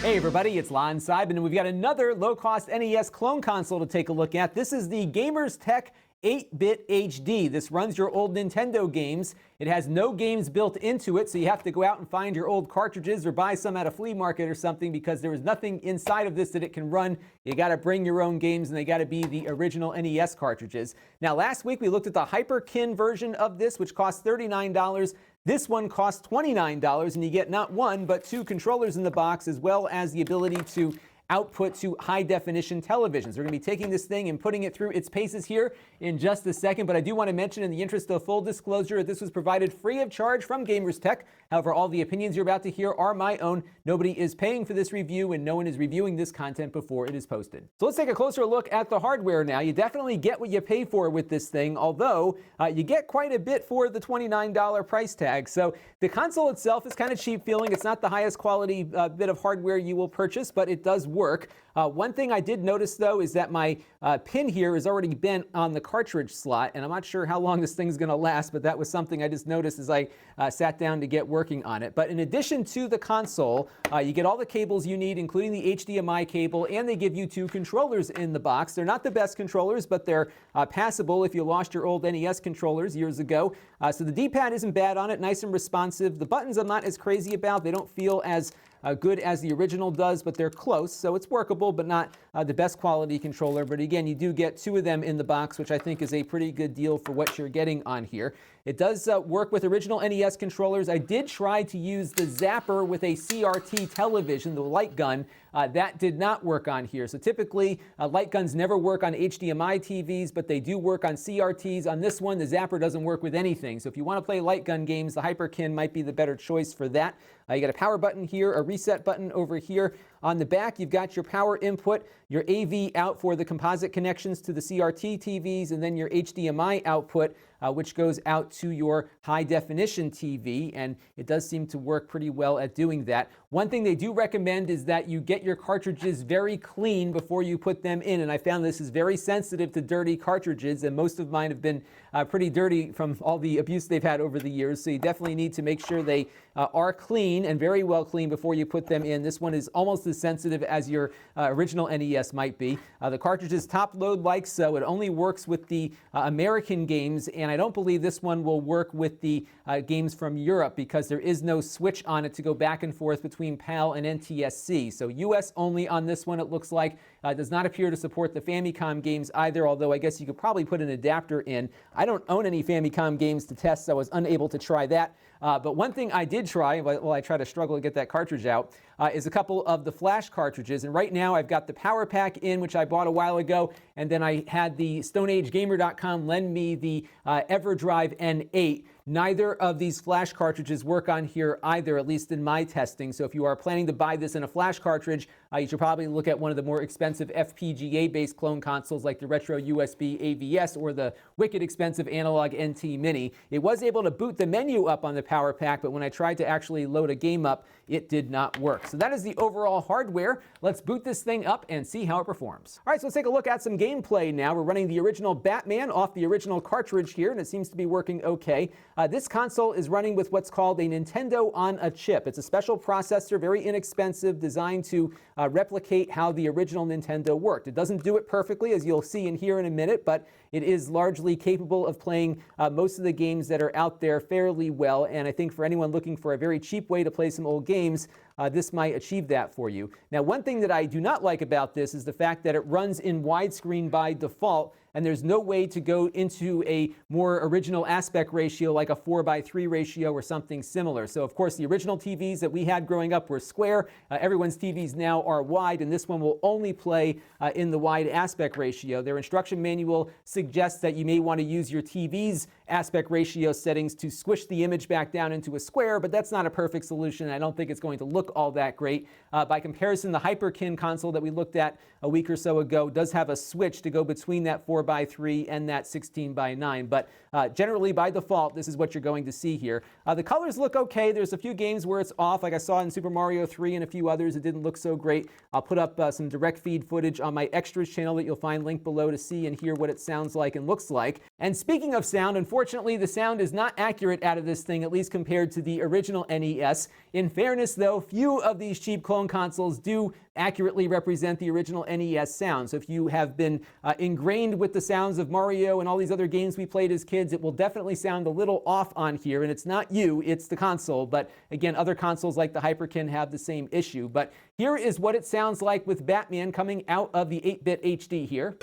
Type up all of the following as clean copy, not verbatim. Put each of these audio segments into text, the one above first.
Hey everybody, it's Lon.TV, and we've got another low-cost NES clone console to take a look at. This is the Gamers Tech 8-bit HD. This runs your old Nintendo games. It has no games built into it, so you have to go out and find your old cartridges or buy some at a flea market or something because there is nothing inside of this that it can run. You got to bring your own games, and they got to be the original NES cartridges. Now, last week we looked at the Hyperkin version of this, which costs $39. This one costs $29, and you get not one, but two controllers in the box, as well as the ability to output to high-definition televisions. We're going to be taking this thing and putting it through its paces here in just a second, but I do want to mention, in the interest of full disclosure, this was provided free of charge from Gamers Tech. However, all the opinions you're about to hear are my own. Nobody is paying for this review, and no one is reviewing this content before it is posted. So let's take a closer look at the hardware now. You definitely get what you pay for with this thing, although you get quite a bit for the $29 price tag. So the console itself is kind of cheap feeling. It's not the highest quality bit of hardware you will purchase, but it does work. One thing I did notice, though, is that my pin here is already bent on the cartridge slot, and I'm not sure how long this thing's going to last, but that was something I just noticed as I sat down to get working on it. But in addition to the console, you get all the cables you need, including the HDMI cable, and they give you two controllers in the box. They're not the best controllers, but they're passable if you lost your old NES controllers years ago. So the D-pad isn't bad on it, nice and responsive. The buttons I'm not as crazy about. They don't feel as good as the original does, but they're close, so it's workable, but not the best quality controller. But again, you do get two of them in the box, which I think is a pretty good deal for what you're getting on here. It does work with original NES controllers. I did try to use the zapper with a CRT television, the light gun. That did not work on here. So typically, light guns never work on HDMI TVs, but they do work on CRTs. On this one, the zapper doesn't work with anything. So if you want to play light gun games, the Hyperkin might be the better choice for that. You got a power button here, a reset button over here. On the back, you've got your power input, your AV out for the composite connections to the CRT TVs, and then your HDMI output, which goes out to your high-definition TV, and it does seem to work pretty well at doing that. One thing they do recommend is that you get your cartridges very clean before you put them in, and I found this is very sensitive to dirty cartridges, and most of mine have been pretty dirty from all the abuse they've had over the years, so you definitely need to make sure they are clean and very well clean before you put them in. This one is almost as sensitive as your original NES might be. The cartridge is top load like so. It only works with the American games, and I don't believe this one will work with the games from Europe because there is no switch on it to go back and forth between PAL and NTSC. So US only on this one, it looks like. Does not appear to support the Famicom games either, although I guess you could probably put an adapter in. I don't own any Famicom games to test, so I was unable to try that. But one thing I did try, while I try to struggle to get that cartridge out, is a couple of the flash cartridges. And right now I've got the Power Pack in, which I bought a while ago, and then I had the StoneAgeGamer.com lend me the EverDrive N8. Neither of these flash cartridges work on here either, at least in my testing. So if you are planning to buy this in a flash cartridge, you should probably look at one of the more expensive FPGA-based clone consoles like the Retro USB AVS or the wicked expensive Analog NT Mini. It was able to boot the menu up on the Power Pack, but when I tried to actually load a game up, it did not work. So that is the overall hardware. Let's boot this thing up and see how it performs. All right, so let's take a look at some gameplay now. We're running the original Batman off the original cartridge here, and it seems to be working okay. This console is running with what's called a Nintendo on a chip. It's a special processor, very inexpensive, designed to replicate how the original Nintendo worked. It doesn't do it perfectly, as you'll see and hear in a minute, but it is largely capable of playing most of the games that are out there fairly well, and I think for anyone looking for a very cheap way to play some old games, this might achieve that for you. Now, one thing that I do not like about this is the fact that it runs in widescreen by default, and there's no way to go into a more original aspect ratio like a 4:3 ratio or something similar. So of course the original TVs that we had growing up were square. Everyone's TVs now are wide, and this one will only play in the wide aspect ratio. Their instruction manual suggests that you may want to use your TV's aspect ratio settings to squish the image back down into a square, but that's not a perfect solution. I don't think it's going to look all that great. By comparison, the Hyperkin console that we looked at a week or so ago does have a switch to go between that 4:3 and that 16:9, but generally by default this is what you're going to see here. The colors look okay. There's a few games where it's off, like I saw in Super Mario 3 and a few others. It didn't look so great. I'll put up some direct feed footage on my extras channel that you'll find linked below to see and hear what it sounds like and looks like. And speaking of sound, unfortunately unfortunately, the sound is not accurate out of this thing, at least compared to the original NES. In fairness, though, few of these cheap clone consoles do accurately represent the original NES sound. So if you have been ingrained with the sounds of Mario and all these other games we played as kids, it will definitely sound a little off on here. And it's not you, it's the console. But again, other consoles like the Hyperkin have the same issue. But here is what it sounds like with Batman coming out of the 8-bit HD here.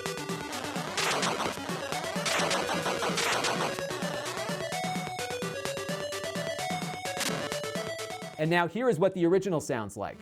And now here is what the original sounds like.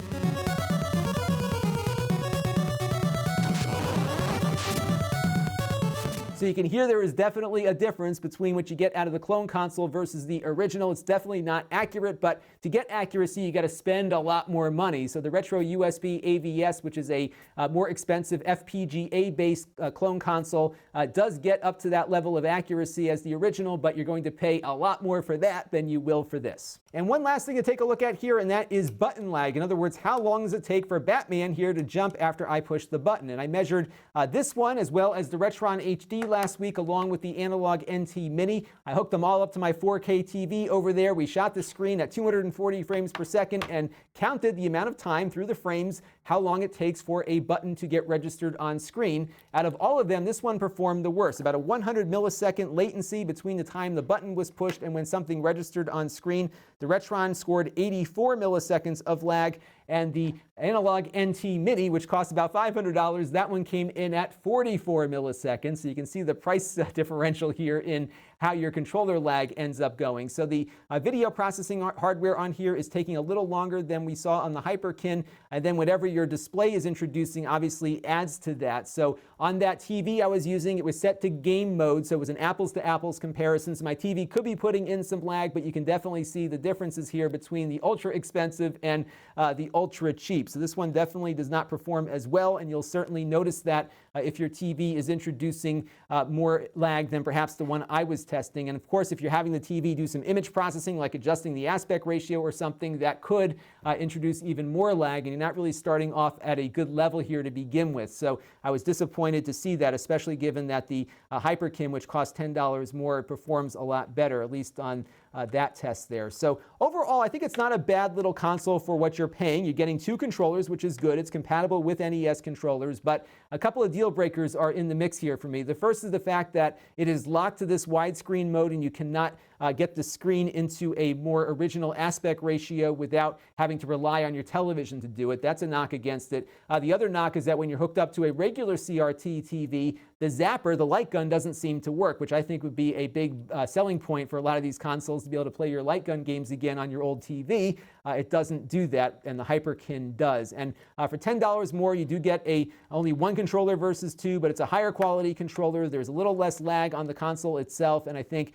So you can hear there is definitely a difference between what you get out of the clone console versus the original. It's definitely not accurate, but to get accuracy, you got to spend a lot more money. So the Retro USB AVS, which is a more expensive FPGA-based clone console, does get up to that level of accuracy as the original, but you're going to pay a lot more for that than you will for this. And one last thing to take a look at here, and that is button lag. In other words, how long does it take for Batman here to jump after I push the button? And I measured this one as well as the RetroN HD last week, along with the analog NT Mini. I hooked them all up to my 4K TV over there. We shot the screen at 240 frames per second and counted the amount of time through the frames, how long it takes for a button to get registered on screen. Out of all of them, this one performed the worst. About a 100 millisecond latency between the time the button was pushed and when something registered on screen. The RetroN scored 84 milliseconds of lag, and the analog NT Mini, which costs about $500, that one came in at 44 milliseconds. So you can see the price differential here in how your controller lag ends up going. So the video processing hardware on here is taking a little longer than we saw on the Hyperkin, and then whatever your display is introducing obviously adds to that. So on that TV I was using, it was set to game mode, so it was an apples to apples comparison. So my TV could be putting in some lag, but you can definitely see the differences here between the ultra expensive and the ultra cheap. So this one definitely does not perform as well, and you'll certainly notice that if your TV is introducing more lag than perhaps the one I was testing. And of course, if you're having the TV do some image processing, like adjusting the aspect ratio or something, that could introduce even more lag, and you're not really starting off at a good level here to begin with. So I was disappointed to see that, especially given that the Hyperkin, which costs $10 more, performs a lot better, at least on that test there. So overall, I think it's not a bad little console for what you're paying. You're getting two controllers, which is good. It's compatible with NES controllers, but a couple of deal breakers are in the mix here for me. The first is the fact that it is locked to this widescreen mode, and you cannot get the screen into a more original aspect ratio without having to rely on your television to do it. That's a knock against it. The other knock is that when you're hooked up to a regular CRT TV, the zapper, the light gun, doesn't seem to work, which I think would be a big selling point for a lot of these consoles, to be able to play your light gun games again on your old TV. It doesn't do that, and the Hyperkin does. And for $10 more, you do get only one controller versus two, but it's a higher quality controller. There's a little less lag on the console itself, and I think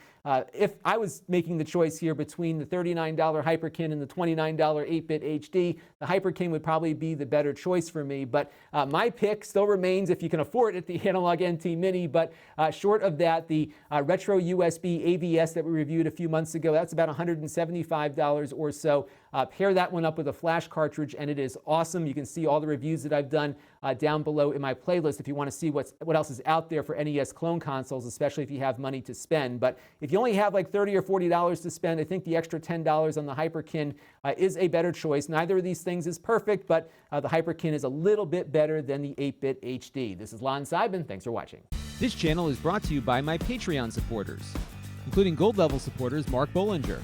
if I was making the choice here between the $39 Hyperkin and the $29 8-bit HD, the Hyperkin would probably be the better choice for me. But my pick still remains, if you can afford it, the analog NT Mini. But short of that, the Retro USB AVS that we reviewed a few months ago, that's about $175 or so. Pair that one up with a flash cartridge, and it is awesome. You can see all the reviews that I've done down below in my playlist if you want to see what else is out there for NES clone consoles, especially if you have money to spend. But if you only have like $30 or $40 to spend, I think the extra $10 on the Hyperkin is a better choice. Neither of these things is perfect, but the Hyperkin is a little bit better than the 8-bit HD. This is Lon.TV. Thanks for watching. This channel is brought to you by my Patreon supporters, including gold level supporters Mark Bollinger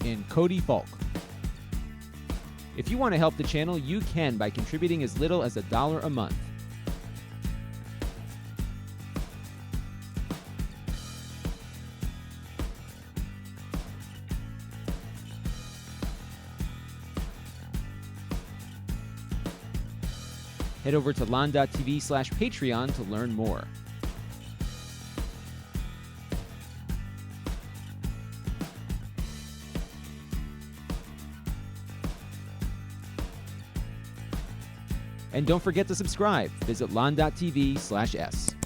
and Cody Falk. If you want to help the channel, you can by contributing as little as $1 a month. Head over to Lon.TV/Patreon to learn more. And don't forget to subscribe. Visit Lon.TV/S.